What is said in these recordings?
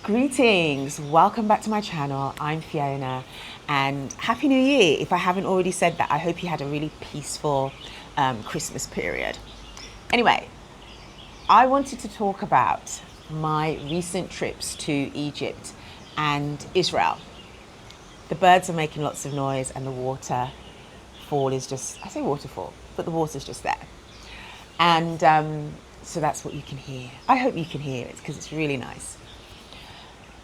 Greetings, welcome back to my channel. I'm Fiona and Happy New Year. If I haven't already said that, I hope you had a really peaceful Christmas period. Anyway, I wanted to talk about my recent trips to Egypt and Israel. The birds are making lots of noise and the waterfall is just, I say waterfall, but the water's just there. And so that's what you can hear. I hope you can hear it because it's really nice.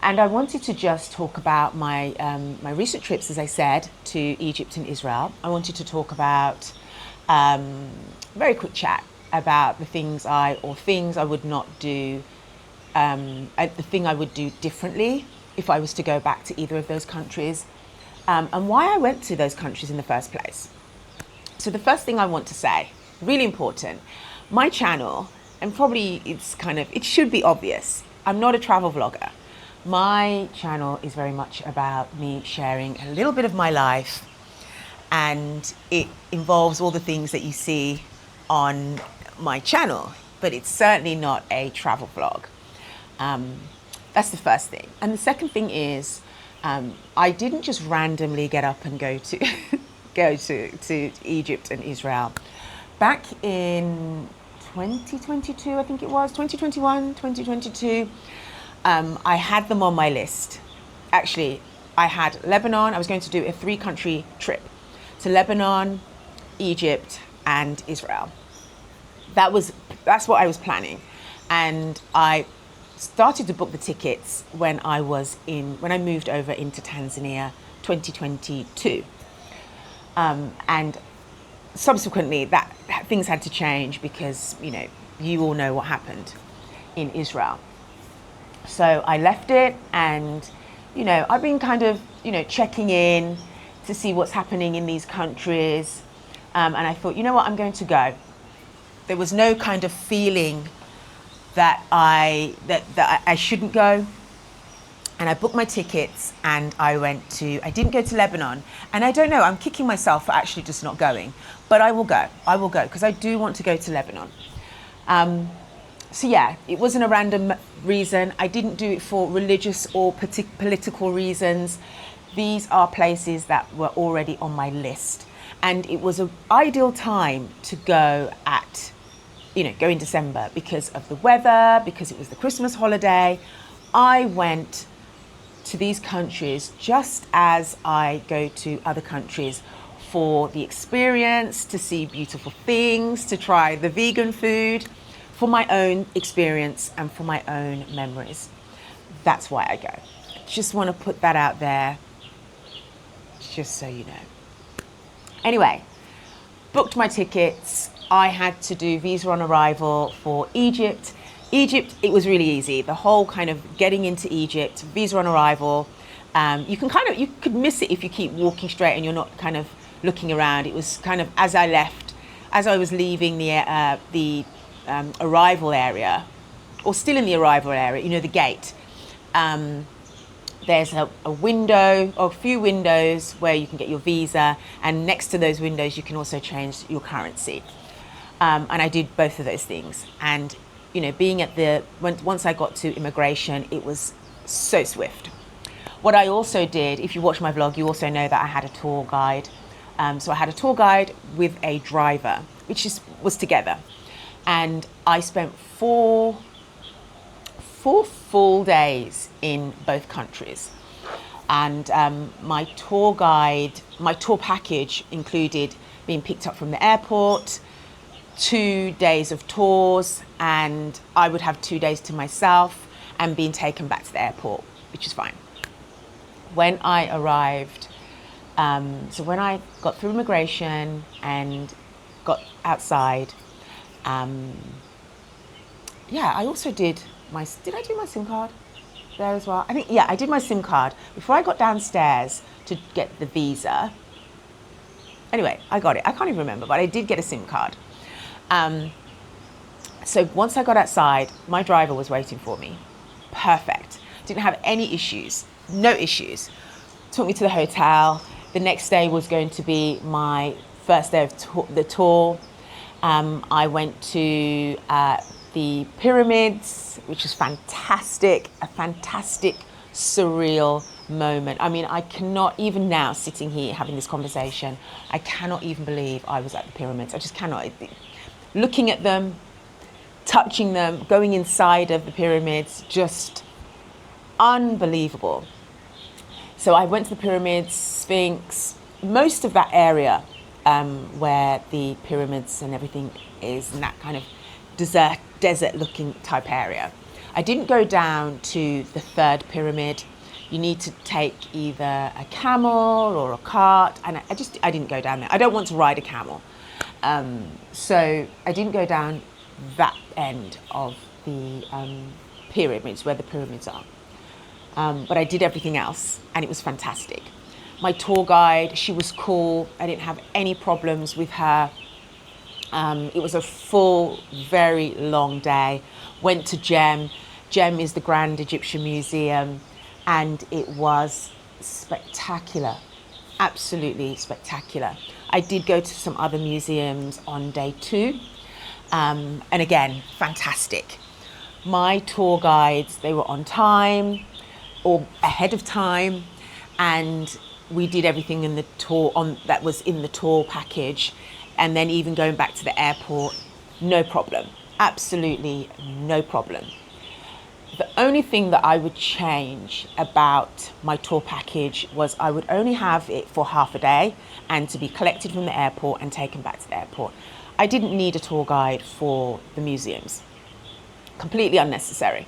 And I wanted to just talk about my recent trips, as I said, to Egypt and Israel. I wanted to talk about very quick chat about the things I would not do, the thing I would do differently if I was to go back to either of those countries, and why I went to those countries in the first place. So the first thing I want to say, really important, my channel, and probably it should be obvious, I'm not a travel vlogger. My channel is very much about me sharing a little bit of my life, and it involves all the things that you see on my channel, but it's certainly not a travel vlog. That's the first thing. And the second thing is, I didn't just randomly get up and go to go to Egypt and Israel. Back in 2022, I think it was 2021, 2022. I had them on my list. Actually, I had Lebanon. I was going to do a 3-country trip to Lebanon, Egypt, and Israel. That's what I was planning, and I started to book the tickets when I moved over into Tanzania, 2022, and subsequently that things had to change because you all know what happened in Israel. So I left it, and I've been kind of checking in to see what's happening in these countries, and I thought, you know what, I'm going to go. There was no kind of feeling that I shouldn't go, and I booked my tickets, and I didn't go to Lebanon, and I don't know, I'm kicking myself for actually just not going, but I will go because I do want to go to Lebanon. So yeah, it wasn't a random reason. I didn't do it for religious or political reasons. These are places that were already on my list. And it was an ideal time to go go in December because of the weather, because it was the Christmas holiday. I went to these countries just as I go to other countries for the experience, to see beautiful things, to try the vegan food, for my own experience and for my own memories. That's why I go. Just want to put that out there, just so you know. Anyway, booked my tickets. I had to do visa on arrival for Egypt. Egypt, it was really easy. The whole kind of getting into Egypt, visa on arrival. You could miss it if you keep walking straight and you're not kind of looking around. It was kind of as I was leaving the arrival area, or still in the arrival area, the gate, there's a window or a few windows where you can get your visa, and next to those windows you can also change your currency, and I did both of those things. And being once I got to immigration, it was so swift. What I also did, if you watch my vlog, you also know that I had a tour guide. So I had a tour guide with a driver, which was together. And I spent four full days in both countries. And my tour package included being picked up from the airport, 2 days of tours, and I would have 2 days to myself, and being taken back to the airport, which is fine. When I arrived, so when I got through immigration and got outside, I also did I do my SIM card there as well? I think, I did my SIM card before I got downstairs to get the visa. Anyway, I got it. I can't even remember, but I did get a SIM card. So once I got outside, my driver was waiting for me. Perfect. Didn't have any issues. No issues. Took me to the hotel. The next day was going to be my first day of the tour. I went to the pyramids, which was fantastic, a fantastic, surreal moment. I mean, I cannot, even now sitting here having this conversation, I cannot even believe I was at the pyramids. I just cannot. Looking at them, touching them, going inside of the pyramids, just unbelievable. So I went to the pyramids, Sphinx, most of that area where the pyramids and everything is, in that kind of desert looking type area. I didn't go down to the third pyramid. You need to take either a camel or a cart, and I didn't go down there. I don't want to ride a camel. So I didn't go down that end of the pyramids, where the pyramids are. But I did everything else, and it was fantastic. My tour guide, she was cool. I didn't have any problems with her. It was a full, very long day. Went to Gem. Gem is the Grand Egyptian Museum, and it was spectacular, absolutely spectacular. I did go to some other museums on day 2, and again, fantastic. My tour guides, they were on time or ahead of time, and we did everything in the tour that was in the tour package, and then even going back to the airport, no problem, absolutely no problem. The only thing that I would change about my tour package was I would only have it for half a day and to be collected from the airport and taken back to the airport. I didn't need a tour guide for the museums. Completely unnecessary.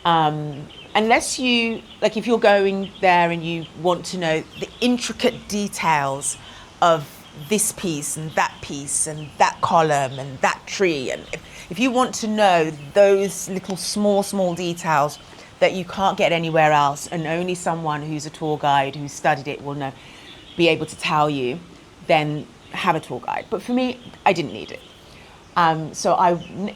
Unless you, like if you're going there and you want to know the intricate details of this piece and that column and that tree, and if you want to know those little small details that you can't get anywhere else, and only someone who's a tour guide who's studied it will know, be able to tell you, then have a tour guide. But for me, I didn't need it. So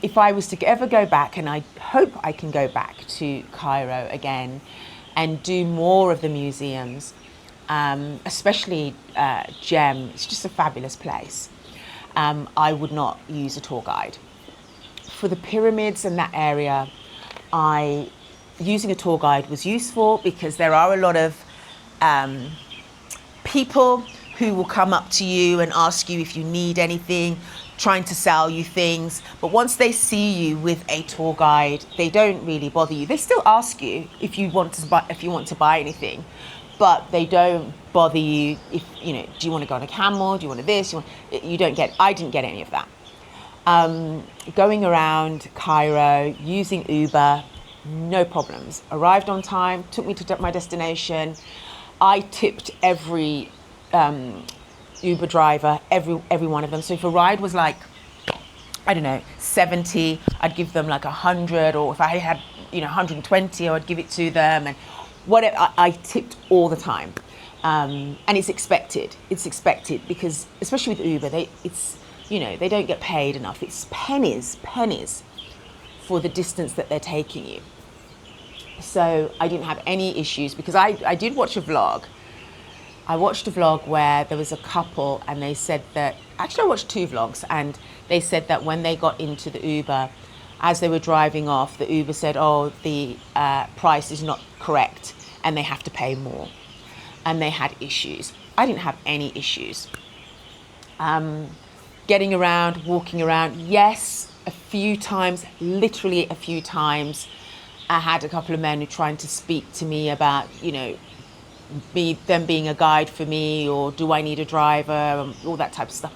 if I was to ever go back, and I hope I can go back to Cairo again and do more of the museums, especially Gem, it's just a fabulous place. I would not use a tour guide. For the pyramids and that area, using a tour guide was useful because there are a lot of people who will come up to you and ask you if you need anything, trying to sell you things. But once they see you with a tour guide, they don't really bother you. They still ask you if you want to buy anything, but they don't bother you if, you know, do you want to go on a camel? Do you want this? I didn't get any of that. Going around Cairo, using Uber, no problems. Arrived on time, took me to my destination. I tipped every Uber driver, every one of them. So if a ride was like, I don't know, 70, I'd give them like 100, or if I had, 120, I would give it to them, and whatever. I tipped all the time, and it's expected. It's expected because, especially with Uber, they don't get paid enough. It's pennies for the distance that they're taking you. So I didn't have any issues because I did watch a vlog. I watched a vlog where there was a couple, and they said that, actually I watched 2 vlogs, and they said that when they got into the Uber, as they were driving off, the Uber said, oh, the price is not correct and they have to pay more. And they had issues. I didn't have any issues. Getting around, walking around, yes, a few times, literally a few times, I had a couple of men who trying to speak to me about, them being a guide for me, or do I need a driver, all that type of stuff.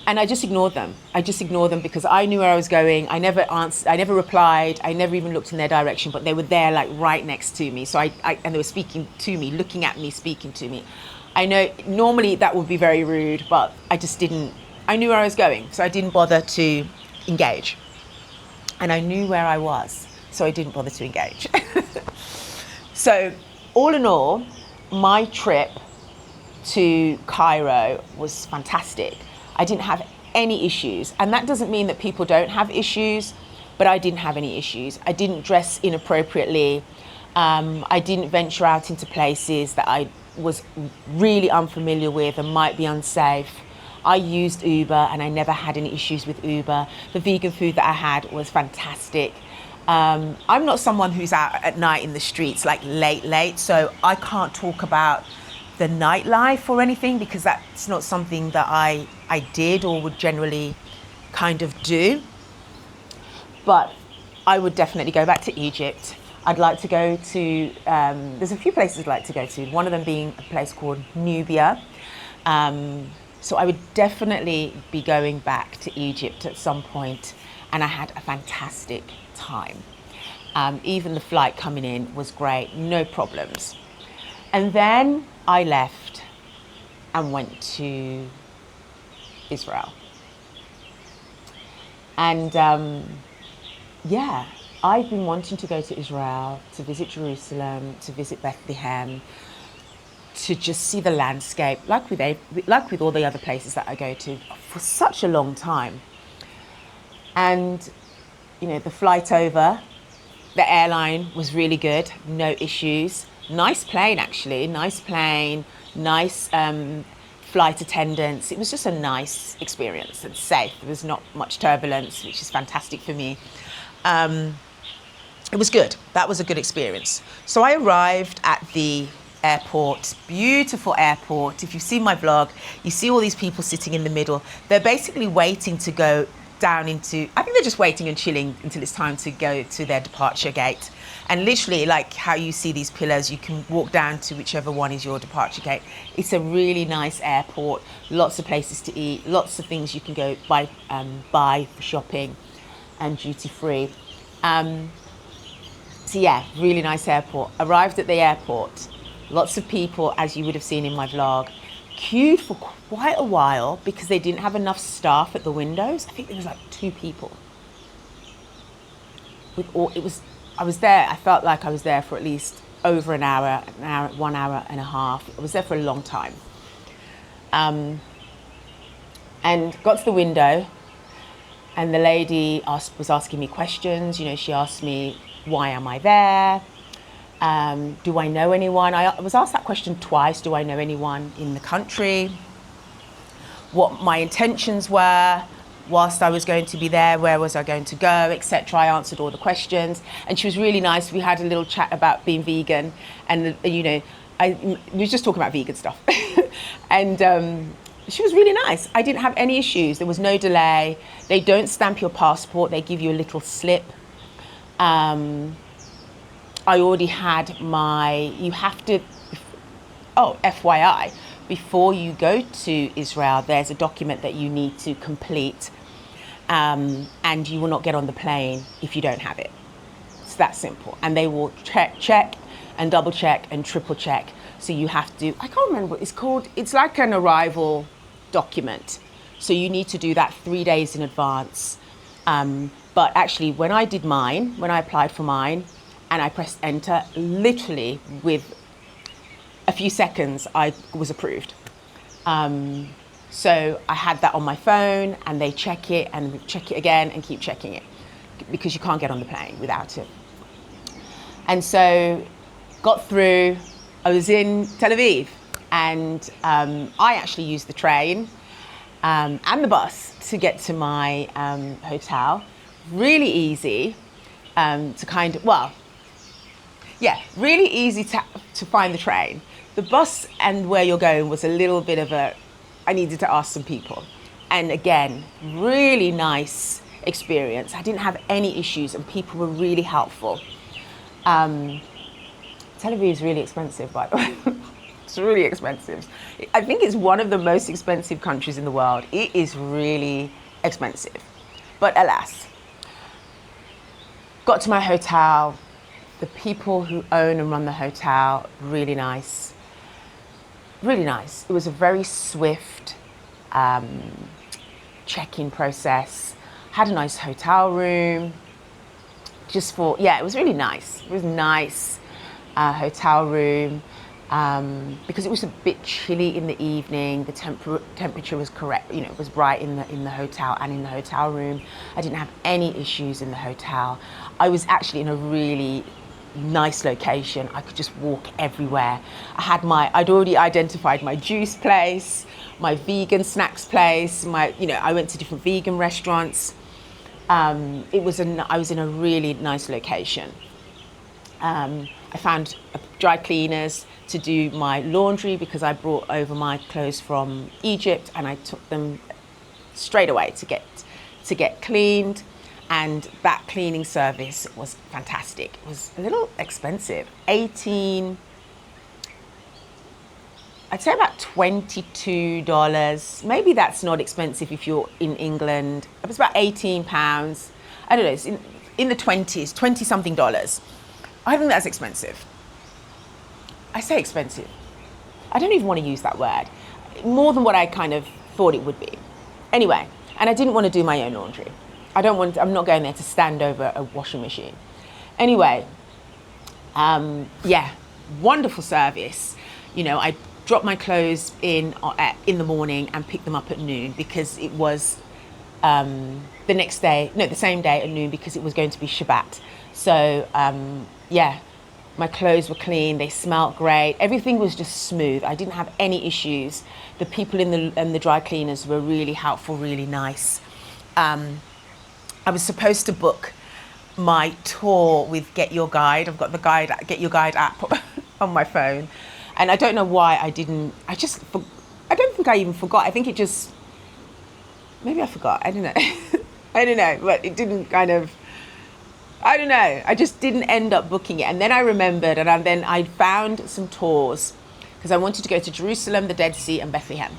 And I just ignored them. Because I knew where I was going. I never answered, I never replied, I never even looked in their direction, but they were there like right next to me. So and they were speaking to me, looking at me, speaking to me. I know normally that would be very rude, but I knew where I was going, so I didn't bother to engage. And I knew where I was, so I didn't bother to engage. So all in all, my trip to Cairo was fantastic. I didn't have any issues. And that doesn't mean that people don't have issues, but I didn't have any issues. I didn't dress inappropriately. I didn't venture out into places that I was really unfamiliar with and might be unsafe. I used Uber and I never had any issues with Uber. The vegan food that I had was fantastic. I'm not someone who's out at night in the streets like late, so I can't talk about the nightlife or anything because that's not something that I did or would generally kind of do. But I would definitely go back to Egypt. I'd like to go to, there's a few places I'd like to go to, one of them being a place called Nubia. So I would definitely be going back to Egypt at some point, and I had a fantastic time. Even the flight coming in was great, no problems. And then I left and went to Israel. And yeah, I've been wanting to go to Israel, to visit Jerusalem, to visit Bethlehem, to just see the landscape, like with all the other places that I go to, for such a long time. And, you know, the flight over, the airline was really good, no issues. Nice plane, actually, nice plane, nice flight attendants. It was just a nice experience and safe. There was not much turbulence, which is fantastic for me. It was good. That was a good experience. So I arrived at the airport, beautiful airport. If you've seen my vlog, you see all these people sitting in the middle. They're basically waiting to go down into, I think they're just waiting and chilling until it's time to go to their departure gate. And literally, like how you see these pillars, you can walk down to whichever one is your departure gate. It's a really nice airport, lots of places to eat, lots of things you can go buy for shopping and duty free. So yeah, really nice airport. Arrived at the airport, lots of people, as you would have seen in my vlog, queued for quite a while because they didn't have enough staff at the windows. I think there was like 2 people. I was there, I felt like I was there for at least over an hour, 1 hour and a half. I was there for a long time. And got to the window, and the lady was asking me questions. You know, she asked me, why am I there? Do I know anyone? I was asked that question twice. Do I know anyone in the country? What my intentions were whilst I was going to be there, where was I going to go, etc. I answered all the questions, and she was really nice. We had a little chat about being vegan, and you know, we were just talking about vegan stuff, and she was really nice. I didn't have any issues. There was no delay. They don't stamp your passport. They give you a little slip. I already had you have to, FYI, before you go to Israel, there's a document that you need to complete, and you will not get on the plane if you don't have it. It's that simple. And they will check and double check and triple check. So you have to, I can't remember what it's called. It's like an arrival document. So you need to do that 3 days in advance. But actually, when I did mine, when I applied for mine, and I pressed enter, literally with a few seconds, I was approved. So I had that on my phone, and they check it and check it again and keep checking it because you can't get on the plane without it. And so got through, I was in Tel Aviv, and I actually used the train and the bus to get to my hotel. Really easy to kind of, really easy to find the train. The bus and where you're going was a little bit of I needed to ask some people. And again, really nice experience. I didn't have any issues, and people were really helpful. Tel Aviv is really expensive, by the way. It's really expensive. I think it's one of the most expensive countries in the world. It is really expensive. But alas, got to my hotel. The people who own and run the hotel, really nice. Really nice. It was a very swift check-in process. Had a nice hotel room. It was really nice. It was nice hotel room because it was a bit chilly in the evening. The temperature was correct. You know, it was right in the hotel and in the hotel room. I didn't have any issues in the hotel. I was actually in a really nice location. I could just walk everywhere. I'd already identified my juice place, my vegan snacks place, I went to different vegan restaurants. I was in a really nice location. I found dry cleaners to do my laundry because I brought over my clothes from Egypt, and I took them straight away to get cleaned. And that cleaning service was fantastic. It was a little expensive, I'd say about $22. Maybe that's not expensive if you're in England. It was about £18. I don't know, it's in the 20s, 20 something dollars. I think that's expensive. I say expensive. I don't even want to use that word. More than what I kind of thought it would be. Anyway, and I didn't want to do my own laundry. I'm not going there to stand over a washing machine. Anyway, wonderful service. I dropped my clothes in the morning and picked them up at noon because it was the same day at noon because it was going to be Shabbat. So, my clothes were clean, they smelled great, everything was just smooth. I didn't have any issues. The people in the dry cleaners were really helpful, really nice. I was supposed to book my tour with Get Your Guide. I've got the Get Your Guide app on my phone. And I don't know why I didn't. I don't think I even forgot. I think maybe I forgot. I don't know. I don't know, but it didn't I don't know. I just didn't end up booking it. And then I remembered, and then I found some tours because I wanted to go to Jerusalem, the Dead Sea, and Bethlehem.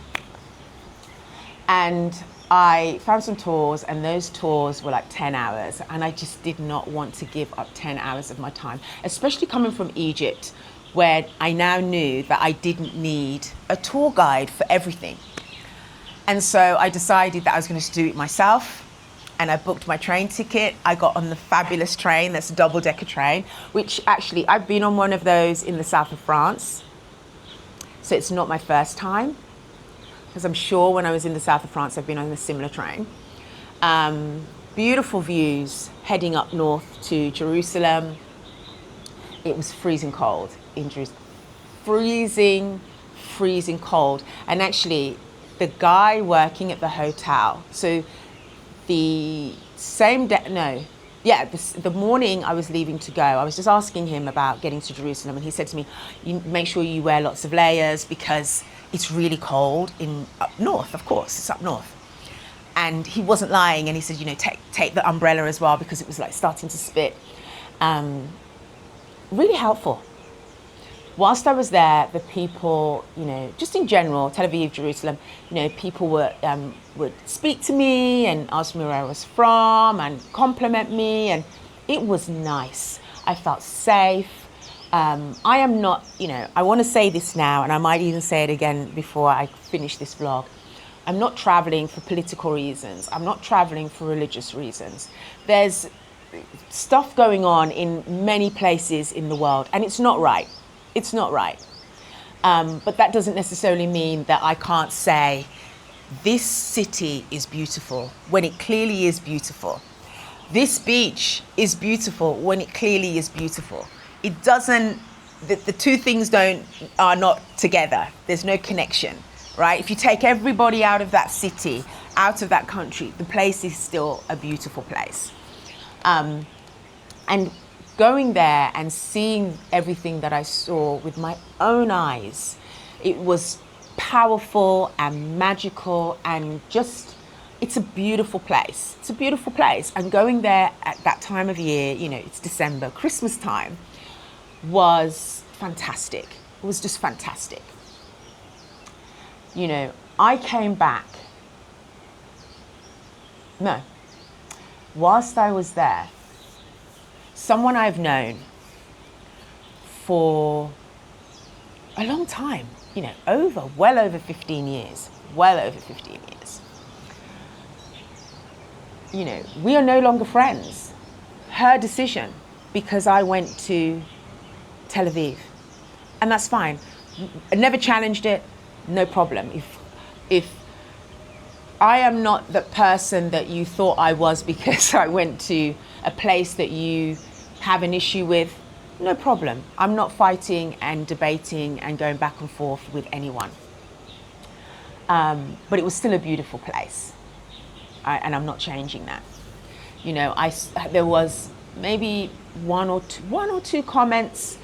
And I found some tours, and those tours were like 10 hours. And I just did not want to give up 10 hours of my time, especially coming from Egypt, where I now knew that I didn't need a tour guide for everything. And so I decided that I was going to do it myself. And I booked my train ticket. I got on the fabulous train, that's a double-decker train, which actually I've been on one of those in the south of France. So it's not my first time, because I'm sure when I was in the south of France, I've been on a similar train. Beautiful views heading up north to Jerusalem. It was freezing cold in Jerusalem. Freezing cold. And actually, the guy working at the hotel, so the same day, the morning I was leaving to go, I was just asking him about getting to Jerusalem, and he said to me, "You make sure you wear lots of layers because it's really cold up north, of course, it's up north." And he wasn't lying, and he said, take the umbrella as well because it was like starting to spit. Really helpful. Whilst I was there, the people, just in general, Tel Aviv, Jerusalem, people would speak to me and ask me where I was from and compliment me, and it was nice. I felt safe. I am not, I want to say this now, and I might even say it again before I finish this vlog. I'm not traveling for political reasons. I'm not traveling for religious reasons. There's stuff going on in many places in the world, and it's not right. It's not right. But that doesn't necessarily mean that I can't say this city is beautiful when it clearly is beautiful. This beach is beautiful when it clearly is beautiful. It doesn't, the two things are not together. There's no connection, right? If you take everybody out of that city, out of that country, the place is still a beautiful place. And going there and seeing everything that I saw with my own eyes, it was powerful and magical, and just, it's a beautiful place. It's a beautiful place. And going there at that time of year, it's December, Christmas time, was fantastic. It was just fantastic. I came back. No. Whilst I was there, someone I've known for a long time, well over 15 years, we are no longer friends. Her decision, because I went to Tel Aviv, and that's fine. I never challenged it, no problem. If I am not the person that you thought I was because I went to a place that you have an issue with, no problem. I'm not fighting and debating and going back and forth with anyone. But it was still a beautiful place, and I'm not changing that. You know, there was maybe one or two comments.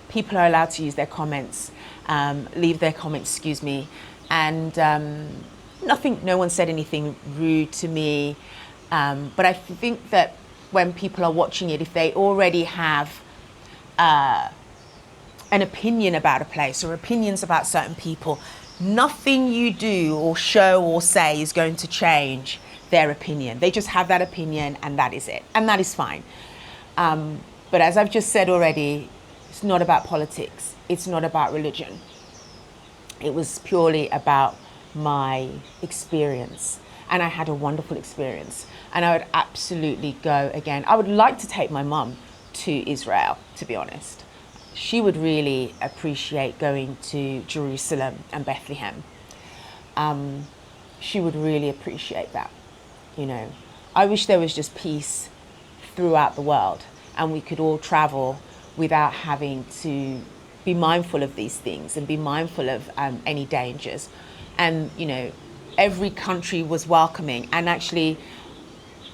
People are allowed to use their comments, leave their comments, excuse me, and no one said anything rude to me. But I think that when people are watching it, if they already have an opinion about a place or opinions about certain people, nothing you do or show or say is going to change their opinion. They just have that opinion and that is it. And that is fine. But as I've just said already, it's not about politics. It's not about religion. It was purely about my experience. And I had a wonderful experience. And I would absolutely go again. I would like to take my mum to Israel, to be honest. She would really appreciate going to Jerusalem and Bethlehem. She would really appreciate that. You know, I wish there was just peace throughout the world and we could all travel without having to be mindful of these things and be mindful of any dangers. And, you know, every country was welcoming. And actually,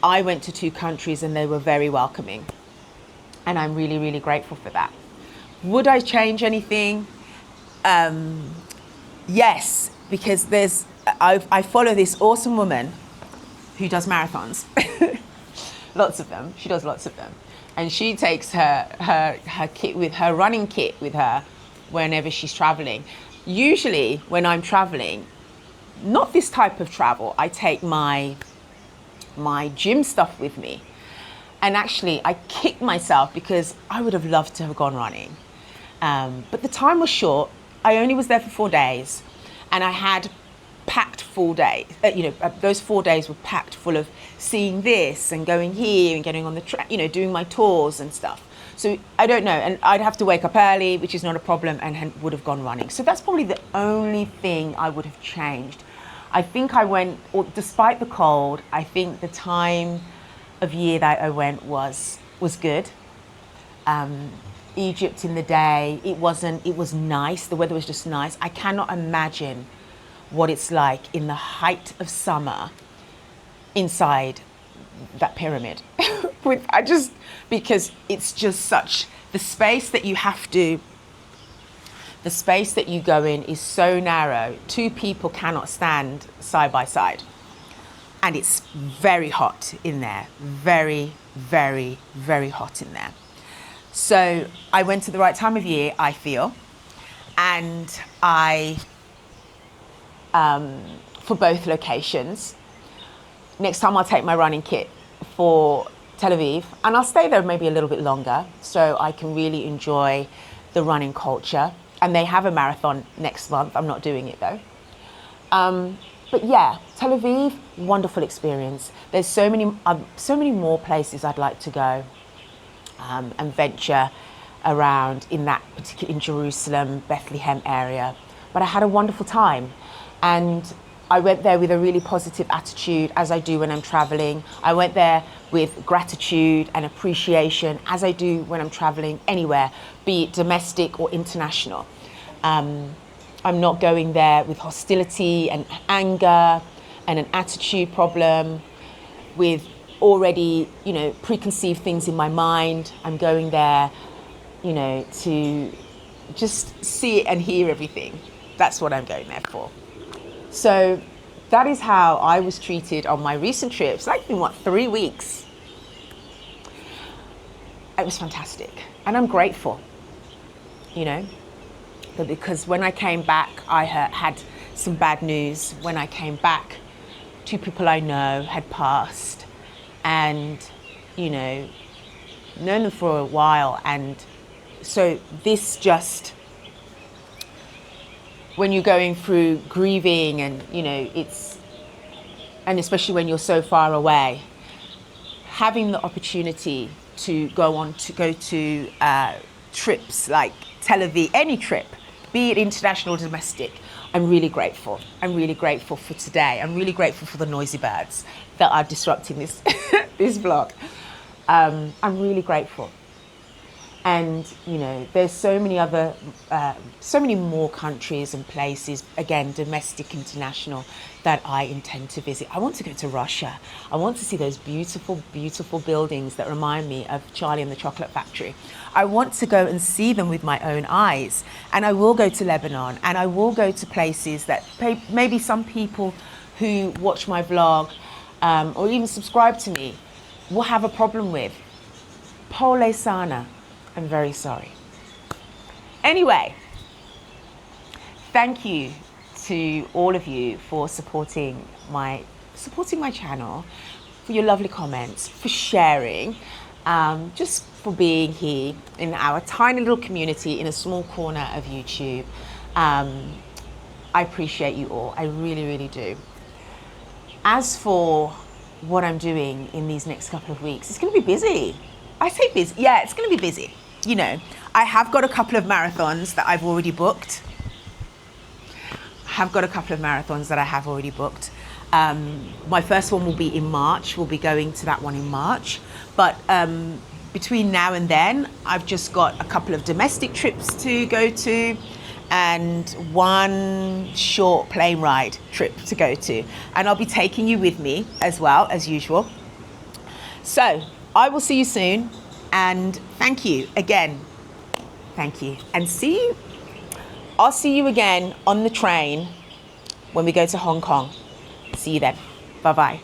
I went to 2 countries and they were very welcoming. And I'm really, really grateful for that. Would I change anything? Yes, because I follow this awesome woman who does marathons. Lots of them. She does lots of them. And she takes her kit with her running kit with her whenever she's traveling. Usually when I'm traveling, not this type of travel, I take my gym stuff with me. And actually I kicked myself because I would have loved to have gone running. But the time was short. I only was there for 4 days and I had packed full day. Those 4 days were packed full of seeing this and going here and getting on the track, doing my tours and stuff. So I don't know. And I'd have to wake up early, which is not a problem, and would have gone running. So that's probably the only thing I would have changed. I think I went, despite the cold, I think the time of year that I went was good. Egypt in the day, it was nice. The weather was just nice. I cannot imagine what it's like in the height of summer inside that pyramid. Because it's just such, the space that you go in is so narrow. 2 people cannot stand side by side. And it's very hot in there. Very, very, very hot in there. So I went to the right time of year, I feel. And for both locations. Next time I'll take my running kit for Tel Aviv and I'll stay there maybe a little bit longer so I can really enjoy the running culture. And they have a marathon next month. I'm not doing it though. But yeah, Tel Aviv, wonderful experience. There's so many more places I'd like to go and venture around in Jerusalem, Bethlehem area. But I had a wonderful time. And I went there with a really positive attitude, as I do when I'm traveling. I went there with gratitude and appreciation, as I do when I'm traveling anywhere, be it domestic or international. I'm not going there with hostility and anger and an attitude problem, with already, preconceived things in my mind. I'm going there, to just see and hear everything. That's what I'm going there for. So that is how I was treated on my recent trips. Like, 3 weeks. It was fantastic. And I'm grateful, because when I came back, I had some bad news. When I came back, 2 people I know had passed and, known them for a while. And so this just, when you're going through grieving and, and especially when you're so far away, having the opportunity to go to trips like Tel Aviv, any trip, be it international or domestic, I'm really grateful. I'm really grateful for today. I'm really grateful for the noisy birds that are disrupting this, this vlog. I'm really grateful. And, you know, there's so many other, so many more countries and places, again, domestic, international, that I intend to visit. I want to go to Russia. I want to see those beautiful, beautiful buildings that remind me of Charlie and the Chocolate Factory. I want to go and see them with my own eyes. And I will go to Lebanon, and I will go to places that maybe some people who watch my vlog or even subscribe to me will have a problem with. Pole sana. I'm very sorry. Anyway, thank you to all of you for supporting my channel, for your lovely comments, for sharing, just for being here in our tiny little community in a small corner of YouTube. I appreciate you all. I really, really do. As for what I'm doing in these next couple of weeks, it's going to be busy. I say busy. Yeah, it's going to be busy. You know, I have got a couple of marathons that I've already booked. My first one will be in March. We'll be going to that one in March. But between now and then, I've just got a couple of domestic trips to go to and one short plane ride trip to go to. And I'll be taking you with me as well, as usual. So I will see you soon. And thank you again. Thank you. And I'll see you again on the train when we go to Hong Kong. See you then. Bye-bye.